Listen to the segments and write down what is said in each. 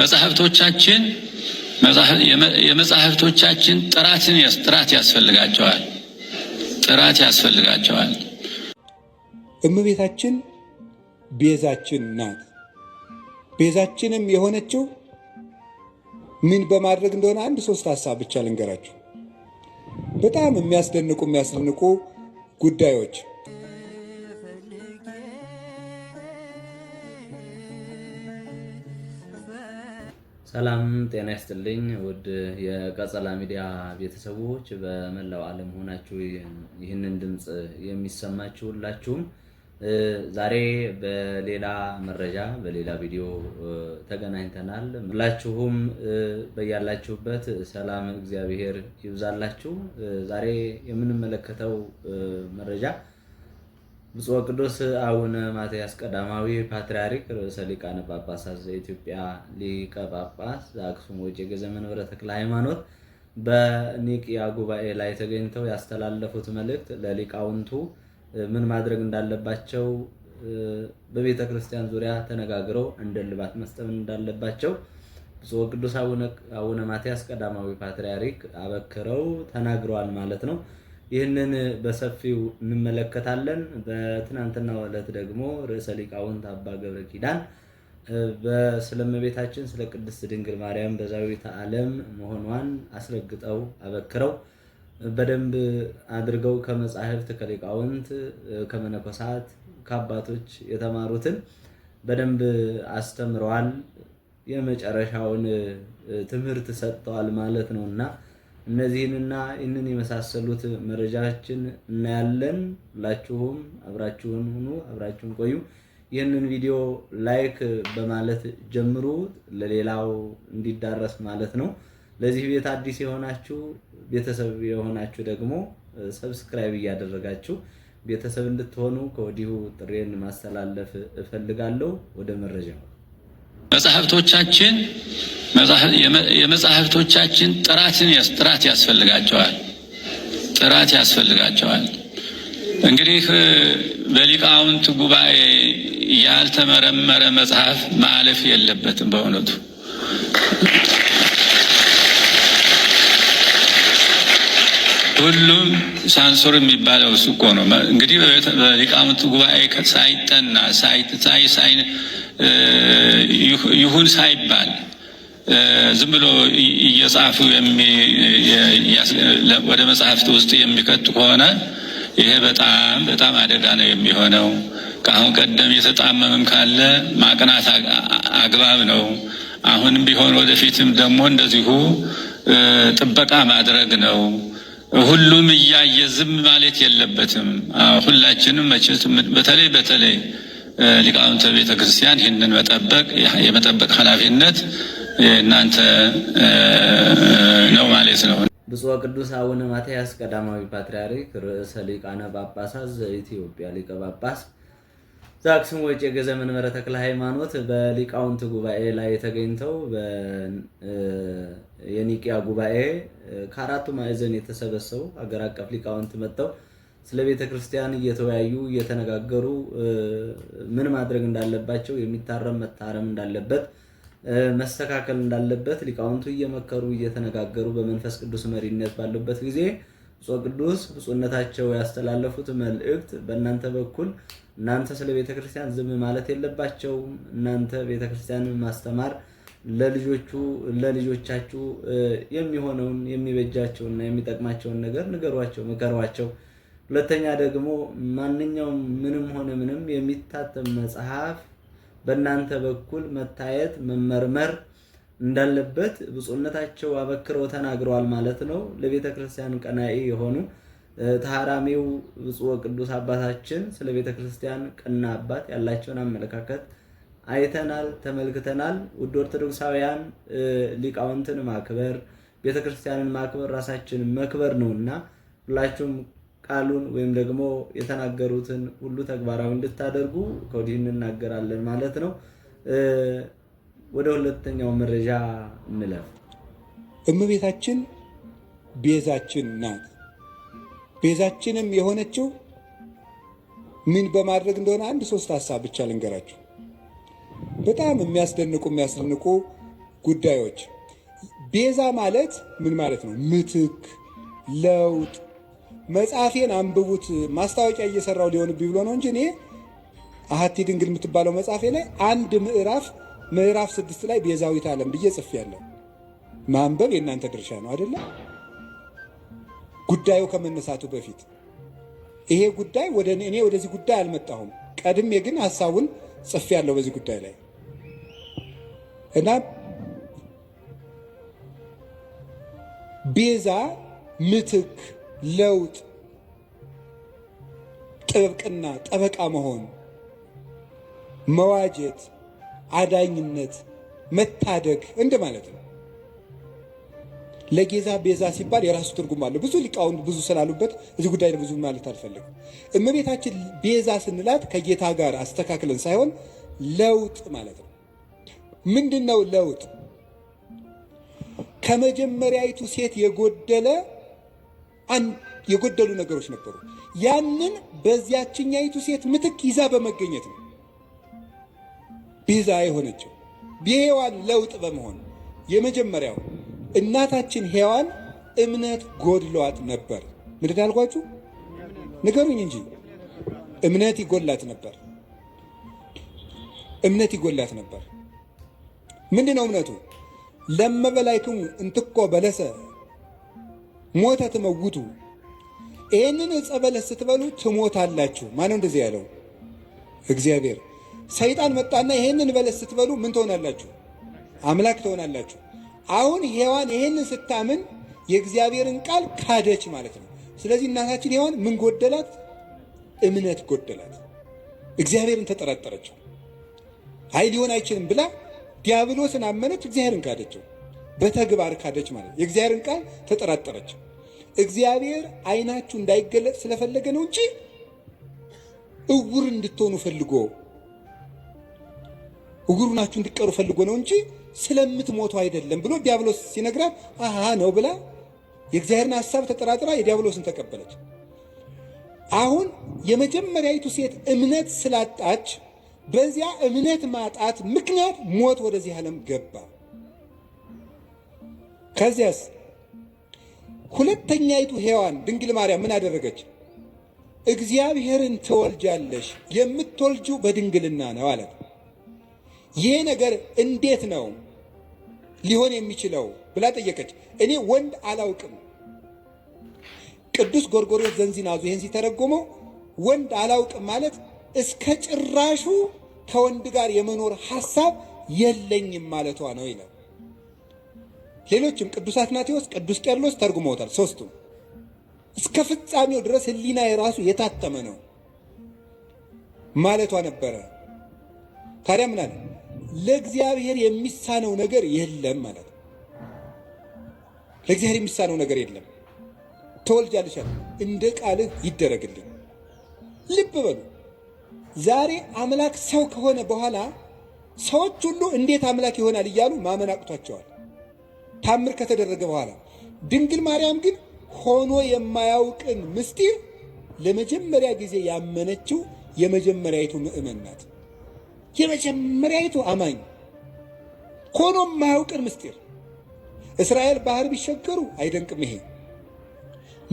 የመጻሕፍቶቻችን ጥራት ያስፈልጋቸዋል። እመቤታችን ቤዛችን ናት። ቤዛችንም የሆነችው ምን በማድረግ እንደሆነ አንድ ሶስት ሐሳብ ብቻ ልንገራችሁ። በጣም የሚያስደንቁ ጉዳዮች ሰላም ጤና ይስጥልኝ። ውድ የቀጸላ ሚዲያ ቤተሰቦች በመላው ዓለም ሆናችሁ ይህንን ድምጽ የሚሰማችሁ ሁላችሁም ዛሬ በሌላ መረጃ በሌላ ቪዲዮ ተገናኝተናል። ሁላችሁም በያላችሁበት ሰላም እግዚአብሔር ይብዛላችሁ። ዛሬ የምንመለከተው መረጃ ብፁዕ ወቅዱስ አቡነ ማትያስ ቀዳማዊ ፓትርያርክ ርዕሰ ሊቃነ ጳጳሳት ዘኢትዮጵያ ሊቀ ጳጳስ ዘአክሱም ወዕጨጌ ዘመንበረ ተክለ ሃይማኖት በኒቅያ ጉባኤ ላይ ተገኝተው ያስተላለፉት መልእክት ለሊቃውንቱ ምን ማድረግ እንዳለባቸው በቤተ ክርስቲያን ዙሪያ ተነጋግረው እንደ ልባት መስጠት እንዳለባቸው ብፁዕ ወቅዱስ አቡነ ማትያስ ቀዳማዊ ፓትርያርክ አበክረው ተናግረዋል ማለት ነው። ይህንን በሰፊው እንመለከታለን። በትናንትናው ዕለት ደግሞ ርዕሰ ሊቃውንት አባ ገብረ ኪዳን ስለ እመቤታችን ስለ ቅድስት ድንግል ማርያም ቤዛዊተ ዓለም መሆኗን አስረግጠው አበክረው በደንብ አድርገው ከመጻሕፍት ከሊቃውንት ከመነኮሳት ከአባቶች የተማሩትን በደንብ አስተምረዋል። የመጨረሻውን ትምህርት ሰጥተዋል ማለት ነውና እነዚህንና ይህንን የመሳሰሉት መረጃዎችን እናያለን። ሁላችሁም አብራችሁን ሁኑ፣ አብራችሁን ቆዩ። ይህንን ቪዲዮ ላይክ በማለት ጀምሩ፣ ለሌላው እንዲዳረስ ማለት ነው። ለዚህ ቤት አዲስ የሆናችሁ ቤተሰብ የሆናችሁ ደግሞ ሰብስክራይብ እያደረጋችሁ ቤተሰብ እንድትሆኑ ከወዲሁ ጥሬን ማስተላለፍ እፈልጋለሁ። ወደ መረጃው የመጻሕፍቶቻችን ጥራት ያስፈልጋቸዋል። እንግዲህ በሊቃውንት ጉባኤ ያልተመረመረ መጽሐፍ ማለፍ የለበትም። በእውነቱ ሁሉም ሳንሱር የሚባለው እሱ እኮ ነው። እንግዲህ በሊቃውንት ጉባኤ ሳይጠና ይሁን ሳይባል ዝም ብሎ እየጻፉ ወደ መጽሐፍት ውስጥ የሚከቱ ከሆነ ይሄ በጣም አደጋ ነው የሚሆነው። ከአሁን ቀደም የተጣመመም ካለ ማቅናት አግባብ ነው። አሁንም ቢሆን ወደፊትም ደግሞ እንደዚሁ ጥበቃ ማድረግ ነው። ሁሉም እያየ ዝም ማለት የለበትም። ሁላችንም መቼስ በተለይ ሊቃውንተ ቤተ ክርስቲያን ይህንን የመጠበቅ ኃላፊነት እናንተ ነው ማለት ነው። ብፁዕ ቅዱስ አቡነ ማትያስ ቀዳማዊ ፓትርያርክ ርዕሰ ሊቃነ ጳጳሳት ዘኢትዮጵያ ሊቀ ጳጳስ ዘአክሱም ወዕጨጌ ዘመንበረ ተክለ ሃይማኖት በሊቃውንት ጉባኤ ላይ ተገኝተው የኒቅያ ጉባኤ ከአራቱ ማዕዘን የተሰበሰቡ ሀገር አቀፍ ሊቃውንት መጥተው ስለ ቤተ ክርስቲያን እየተወያዩ እየተነጋገሩ ምን ማድረግ እንዳለባቸው የሚታረም መታረም እንዳለበት መስተካከል እንዳለበት ሊቃውንቱ እየመከሩ እየተነጋገሩ በመንፈስ ቅዱስ መሪነት ባሉበት ጊዜ ብፁዕ ቅዱስ ብፁዕነታቸው ያስተላለፉት መልእክት በእናንተ በኩል እናንተ ስለ ቤተ ክርስቲያን ዝም ማለት የለባቸውም። እናንተ ቤተ ክርስቲያንን ማስተማር ለልጆቻችሁ የሚሆነውን የሚበጃቸውና የሚጠቅማቸውን ነገር ንገሯቸው፣ ምከሯቸው። ሁለተኛ ደግሞ ማንኛውም ምንም የሚታተም መጽሐፍ በእናንተ በኩል መታየት መመርመር እንዳለበት ብፁዕነታቸው አበክረው ተናግረዋል ማለት ነው። ለቤተ ክርስቲያን ቀናኢ የሆኑ ተሐራሚው ብፁዕ ወቅዱስ አባታችን ስለ ቤተ ክርስቲያን ቀና አባት ያላቸውን አመለካከት አይተናል፣ ተመልክተናል። ውድ ኦርቶዶክሳውያን ሊቃውንትን ማክበር ቤተ ክርስቲያንን ማክበር ራሳችንን መክበር ነውና ሁላችሁም ቃሉን ወይም ደግሞ የተናገሩትን ሁሉ ተግባራዊ እንድታደርጉ ከወዲህ እንናገራለን ማለት ነው። ወደ ሁለተኛው መረጃ እንለፍ። እመቤታችን ቤዛችን ናት። ቤዛችንም የሆነችው ምን በማድረግ እንደሆነ አንድ ሶስት ሐሳብ ብቻ ልንገራችሁ። በጣም የሚያስደንቁ ጉዳዮች። ቤዛ ማለት ምን ማለት ነው? ምትክ፣ ለውጥ። መጽሐፌን አንብቡት ማስታወቂያ እየሰራው ሊሆንብኝ ብሎ ነው እንጂ እኔ አሐቲ ድንግል የምትባለው መጽሐፌ ላይ አንድ ምዕራፍ 6 ላይ ቤዛዊት ዓለም ብዬ ጽፌያለሁ። ማንበብ የእናንተ ድርሻ ነው አይደለ? ጉዳዩ ከመነሳቱ በፊት ይሄ ጉዳይ እኔ ወደዚህ ጉዳይ አልመጣሁም። ቀድሜ ግን ሐሳቡን ጽፌያለሁ በዚህ ጉዳይ ላይ እና ቤዛ ምትክ፣ ለውጥ፣ ጥብቅና፣ ጠበቃ መሆን፣ መዋጀት፣ አዳኝነት፣ መታደግ እንደማለት ነው። ለጌዛ ቤዛ ሲባል የራሱ ትርጉም አለው። ብዙ ሊቃውንት ብዙ ስላሉበት እዚህ ጉዳይ ብዙ ማለት አልፈልግም። እመቤታችን ቤዛ ስንላት ከጌታ ጋር አስተካክለን ሳይሆን ለውጥ ማለት ነው። ምንድን ነው ለውጥ? ከመጀመሪያይቱ ሴት የጎደሉ ነገሮች ነበሩ። ያንን በዚያችኛይቱ ሴት ምትክ ይዛ በመገኘት ነው ቤዛ የሆነችው። የሔዋን ለውጥ በመሆን የመጀመሪያው እናታችን ሔዋን እምነት ጎድሏት ነበር። ምንድን ያልኳችሁ ንገሩኝ እንጂ እምነት ይጎላት ነበር። እምነት ይጎላት ነበር። ምንድን ነው እምነቱ? ለመበላይክሙ እንትኮ በለሰ ሞተ ትመውቱ፣ ይህንን ዕፀ በለስ ስትበሉ ትሞታላችሁ። ማነው እንደዚህ ያለው? እግዚአብሔር። ሰይጣን መጣና ይህንን በለስ ስትበሉ ምን ትሆናላችሁ? አምላክ ትሆናላችሁ። አሁን ሔዋን ይህንን ስታምን የእግዚአብሔርን ቃል ካደች ማለት ነው። ስለዚህ እናታችን ሔዋን ምን ጎደላት? እምነት ጎደላት። እግዚአብሔርን ተጠራጠረችው። አይ ሊሆን አይችልም ብላ ዲያብሎስን አመነች፣ እግዚአብሔርን ካደችው። በተግባር ካደች ማለት የእግዚአብሔርን ቃል ተጠራጠረች። እግዚአብሔር ዓይናችሁ እንዳይገለጥ ስለፈለገ ነው እንጂ እውር እንድትሆኑ ፈልጎ እውር ናችሁ እንድትቀሩ ፈልጎ ነው እንጂ ስለምትሞቱ አይደለም ብሎ ዲያብሎስ ሲነግራት አሃ ነው ብላ የእግዚአብሔርን ሐሳብ ተጠራጥራ የዲያብሎስን ተቀበለች። አሁን የመጀመሪያይቱ ሴት እምነት ስላጣች በዚያ እምነት ማጣት ምክንያት ሞት ወደዚህ ዓለም ገባ። ከዚያስ ሁለተኛይቱ ሔዋን ድንግል ማርያም ምን አደረገች? እግዚአብሔርን ትወልጃለሽ፣ የምትወልጂው በድንግልና ነው አላት። ይሄ ነገር እንዴት ነው ሊሆን የሚችለው ብላ ጠየቀች። እኔ ወንድ አላውቅም። ቅዱስ ጎርጎርዮስ ዘንዚናዙ ይህን ሲተረጎመው ወንድ አላውቅም ማለት እስከ ጭራሹ ከወንድ ጋር የመኖር ሐሳብ የለኝም ማለቷ ነው ይላል። ሌሎችም ቅዱስ አትናቴዎስ፣ ቅዱስ ቄርሎስ ተርጉመውታል። ሶስቱም እስከ ፍጻሜው ድረስ ሕሊና የራሱ የታተመ ነው ማለቷ ነበረ። ታዲያ ምን አለ? ለእግዚአብሔር የሚሳነው ነገር የለም ማለት ነው። ለእግዚአብሔር የሚሳነው ነገር የለም። ትወልጃለሽ፣ እንደ ቃልህ ይደረግልኝ። ልብ በሉ። ዛሬ አምላክ ሰው ከሆነ በኋላ ሰዎች ሁሉ እንዴት አምላክ ይሆናል እያሉ ማመን አቅቷቸዋል፣ ታምር ከተደረገ በኋላ። ድንግል ማርያም ግን ሆኖ የማያውቅን ምስጢር ለመጀመሪያ ጊዜ ያመነችው የመጀመሪያይቱ ምእመን ናት። የመጀመሪያይቱ አማኝ ሆኖ የማያውቅን ምስጢር። እስራኤል ባህር ቢሸገሩ አይደንቅም። ይሄ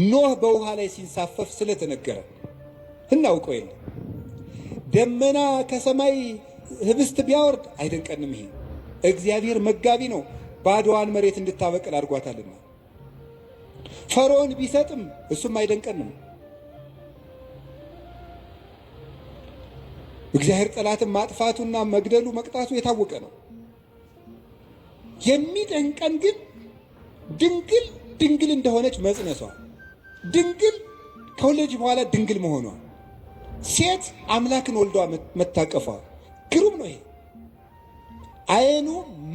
ኖህ በውሃ ላይ ሲንሳፈፍ ስለተነገረ እናውቀው የለ። ደመና ከሰማይ ህብስት ቢያወርድ አይደንቀንም። ይሄ እግዚአብሔር መጋቢ ነው፣ ባዶዋን መሬት እንድታበቅል አድርጓታልና። ፈርዖን ቢሰጥም እሱም አይደንቀንም። እግዚአብሔር ጠላትን ማጥፋቱና መግደሉ መቅጣቱ የታወቀ ነው። የሚደንቀን ግን ድንግል እንደሆነች መጽነሷ፣ ድንግል ከወለደች በኋላ ድንግል መሆኗ፣ ሴት አምላክን ወልዷ መታቀፏ ግሩም ነው። ይሄ አይኑ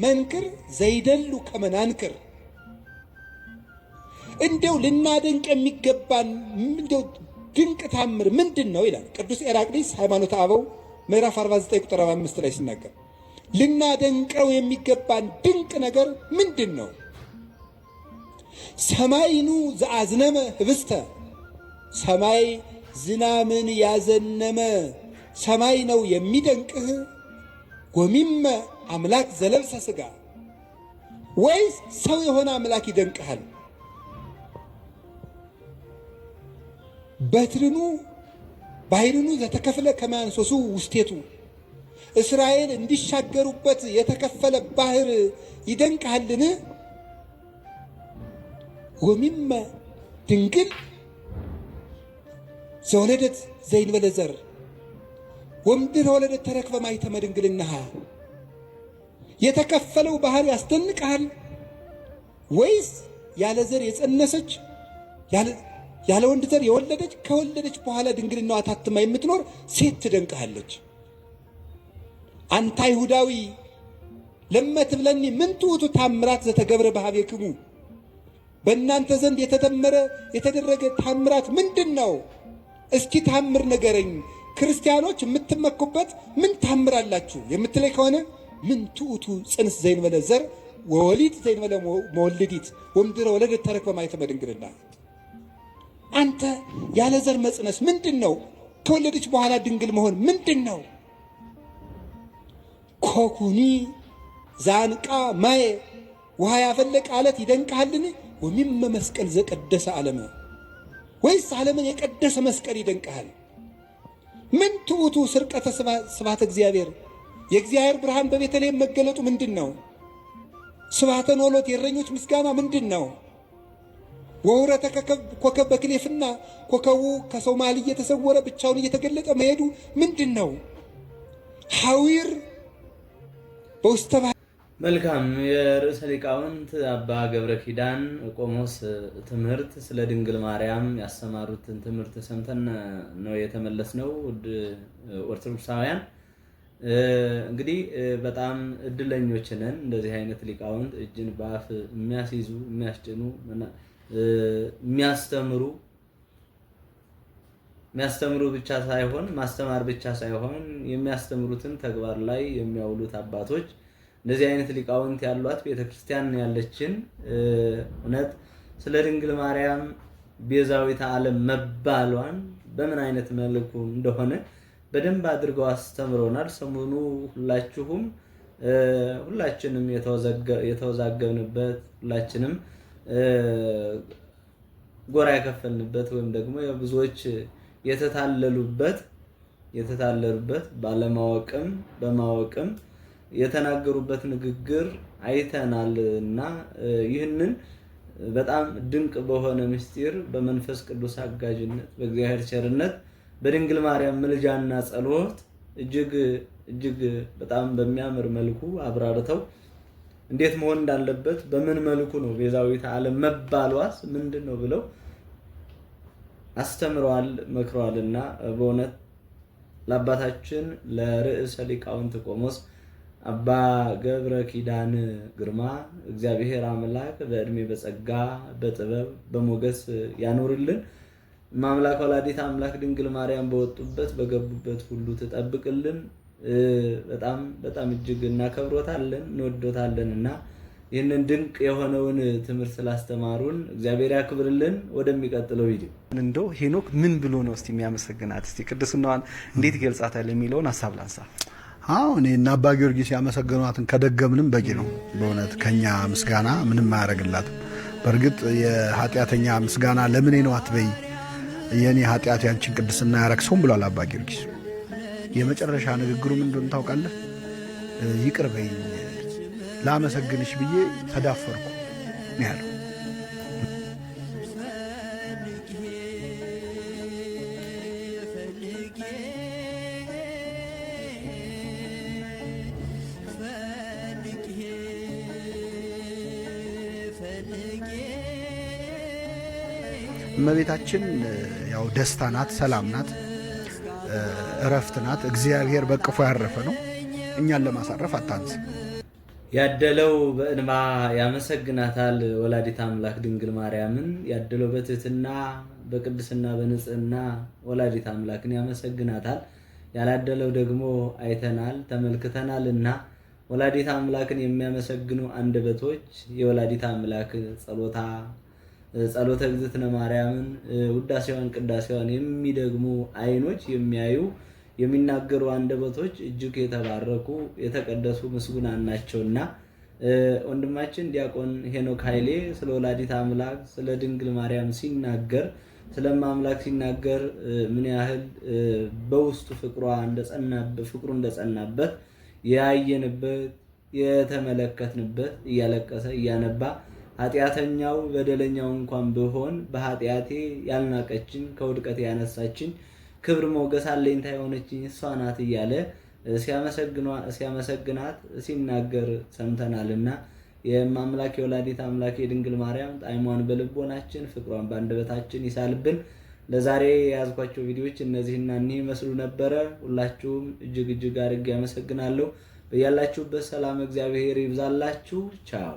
መንክር ዘይደሉ ከመናንክር። እንደው ልናደንቅ የሚገባን እንደው ድንቅ ታምር ምንድን ነው ይላል ቅዱስ ኤራቅሊስ ሃይማኖተ አበው ምዕራፍ 49 ቁጥር 5 ላይ ሲናገር ልናደንቀው የሚገባን ድንቅ ነገር ምንድን ነው? ሰማይኑ ዘአዝነመ ህብስተ፣ ሰማይ ዝናምን ያዘነመ ሰማይ ነው የሚደንቅህ። ወሚመ አምላክ ዘለብሰ ሥጋ፣ ወይስ ሰው የሆነ አምላክ ይደንቅሃል? በትርኑ ባሕርኑ ዘተከፍለ ከማንሶሱ ውስቴቱ እስራኤል እንዲሻገሩበት የተከፈለ ባህር ይደንቅሃልን? ወሚመ ድንግል ዘወለደት ዘይንበለ ዘር ወምድር ወለደት ተረክበ ማኅተመ ድንግልናሃ የተከፈለው ባህር ያስደንቅሃል? ወይስ ያለ ዘር የጸነሰች ያለ ወንድ ዘር የወለደች ከወለደች በኋላ ድንግልናዋ ታትማ የምትኖር ሴት ትደንቅሃለች? አንተ አይሁዳዊ ለመትብለኒ ምን ትዑቱ ታምራት ዘተገብረ በኀቤክሙ በእናንተ ዘንድ የተደረገ ታምራት ምንድን ነው? እስኪ ታምር ንገረኝ። ክርስቲያኖች የምትመኩበት ምን ታምራላችሁ የምትለይ ከሆነ ምን ትዑቱ ጽንስ ዘይንበለ ዘር ወወሊድ ዘይንበለ መወልዲት ወምድረ ወለደት ተረክበ ማኅተመ ድንግልና። አንተ ያለ ዘር መጽነስ ምንድን ነው? ከወለደች በኋላ ድንግል መሆን ምንድን ነው? ኮኩኒ ዛንቃ ማየ ውሃ ያፈለቀ አለት ይደንቅሃልን? ወሚመ መስቀል ዘቀደሰ ዓለመ ወይስ ዓለምን የቀደሰ መስቀል ይደንቅሃል? ምን ትዑቱ ስርቀተ ስብሐተ እግዚአብሔር የእግዚአብሔር ብርሃን በቤተልሔም መገለጡ ምንድን ነው? ስብሐተ ኖሎት የእረኞች ምስጋና ምንድን ነው? ወውረተ ኮከብ በክሌፍና ኮከቡ ከሰው መሃል እየተሰወረ ብቻውን እየተገለጠ መሄዱ ምንድን ነው? ሐዊር በውስተ መልካም የርዕሰ ሊቃውንት አባ ገብረ ኪዳን ቆሞስ ትምህርት ስለ ድንግል ማርያም ያስተማሩትን ትምህርት ሰምተን ነው የተመለስነው። ውድ ኦርቶዶክሳውያን እንግዲህ በጣም እድለኞች ነን። እንደዚህ አይነት ሊቃውንት እጅን በአፍ የሚያስይዙ የሚያስጭኑ የሚያስተምሩ ብቻ ሳይሆን ማስተማር ብቻ ሳይሆን የሚያስተምሩትን ተግባር ላይ የሚያውሉት አባቶች እንደዚህ አይነት ሊቃውንት ያሏት ቤተክርስቲያን ያለችን እውነት ስለ ድንግል ማርያም ቤዛዊተ ዓለም መባሏን በምን አይነት መልኩ እንደሆነ በደንብ አድርገው አስተምረውናል። ሰሞኑ ሁላችንም የተወዛገብንበት ሁላችንም ጎራ የከፈልንበት ወይም ደግሞ ብዙዎች የተታለሉበት ባለማወቅም በማወቅም የተናገሩበት ንግግር አይተናል እና ይህንን በጣም ድንቅ በሆነ ምስጢር በመንፈስ ቅዱስ አጋዥነት በእግዚአብሔር ቸርነት በድንግል ማርያም ምልጃና ጸሎት እጅግ በጣም በሚያምር መልኩ አብራርተው እንዴት መሆን እንዳለበት በምን መልኩ ነው ቤዛዊተ ዓለም መባሏስ ምንድን ነው ብለው አስተምረዋል፣ መክረዋልና በእውነት ለአባታችን ለርዕሰ ሊቃውንት ቆሞስ አባ ገብረ ኪዳን ግርማ እግዚአብሔር አምላክ በእድሜ በጸጋ በጥበብ በሞገስ ያኖርልን። ማምላክ ወላዲት አምላክ ድንግል ማርያም በወጡበት በገቡበት ሁሉ ትጠብቅልን። በጣም በጣም እጅግ እናከብሮታለን እንወዶታለንና ይህንን ድንቅ የሆነውን ትምህርት ስላስተማሩን እግዚአብሔር ያክብርልን። ወደሚቀጥለው ቪዲዮ እንደው ሄኖክ ምን ብሎ ነው እስቲ የሚያመሰግናት እስቲ ቅድስናዋን እንዴት ይገልጻታል የሚለውን ሐሳብ ላንሳ። እኔ እና አባ ጊዮርጊስ ያመሰገኗትን ከደገምንም በቂ ነው። በእውነት ከኛ ምስጋና ምንም አያደርግላትም። በእርግጥ የኃጢአተኛ ምስጋና ለምኔ ነው አትበይ፣ የኔ ኃጢአት ያንቺን ቅድስና ያረክሰውም ብሏል አባ ጊዮርጊስ። የመጨረሻ ንግግሩ ምን እንደሆነ ታውቃለህ? ይቅር በይኝ ላመሰግንሽ ብዬ ተዳፈርኩ ነው ያለው። እመቤታችን ያው ደስታ ናት፣ ሰላም ናት፣ እረፍት ናት። እግዚአብሔር በቅፎ ያረፈ ነው። እኛን ለማሳረፍ አታንስ። ያደለው በእንባ ያመሰግናታል ወላዲት አምላክ ድንግል ማርያምን። ያደለው በትህትና በቅድስና በንጽህና ወላዲት አምላክን ያመሰግናታል። ያላደለው ደግሞ አይተናል ተመልክተናልና ወላዲት አምላክን የሚያመሰግኑ አንደበቶች የወላዲት አምላክ ጸሎተ እግዝእትነ ማርያምን ውዳሴዋን ቅዳሴዋን የሚደግሙ አይኖች የሚያዩ የሚናገሩ አንደበቶች እጅግ የተባረኩ የተቀደሱ ምስጉናን ናቸውና ወንድማችን ዲያቆን ሄኖክ ኃይሌ ስለ ወላዲት አምላክ ስለ ድንግል ማርያም ሲናገር ስለማምላክ ሲናገር ምን ያህል በውስጡ ፍቅሩ እንደጸናበት ያየንበት የተመለከትንበት እያለቀሰ እያነባ ኃጢአተኛው በደለኛው እንኳን ቢሆን በኃጢአቴ ያልናቀችን ከውድቀት ያነሳችን ክብር ሞገስ አለኝታ የሆነችኝ እሷ ናት እያለ ሲያመሰግናት ሲናገር ሰምተናልና የማምላክ የወላዲት አምላክ የድንግል ማርያም ጣዕሟን በልቦናችን ፍቅሯን በአንደበታችን ይሳልብን። ለዛሬ የያዝኳቸው ቪዲዮዎች እነዚህና እኒህ መስሉ ነበረ። ሁላችሁም እጅግ አድርጌ አመሰግናለሁ። በያላችሁበት ሰላም እግዚአብሔር ይብዛላችሁ። ቻው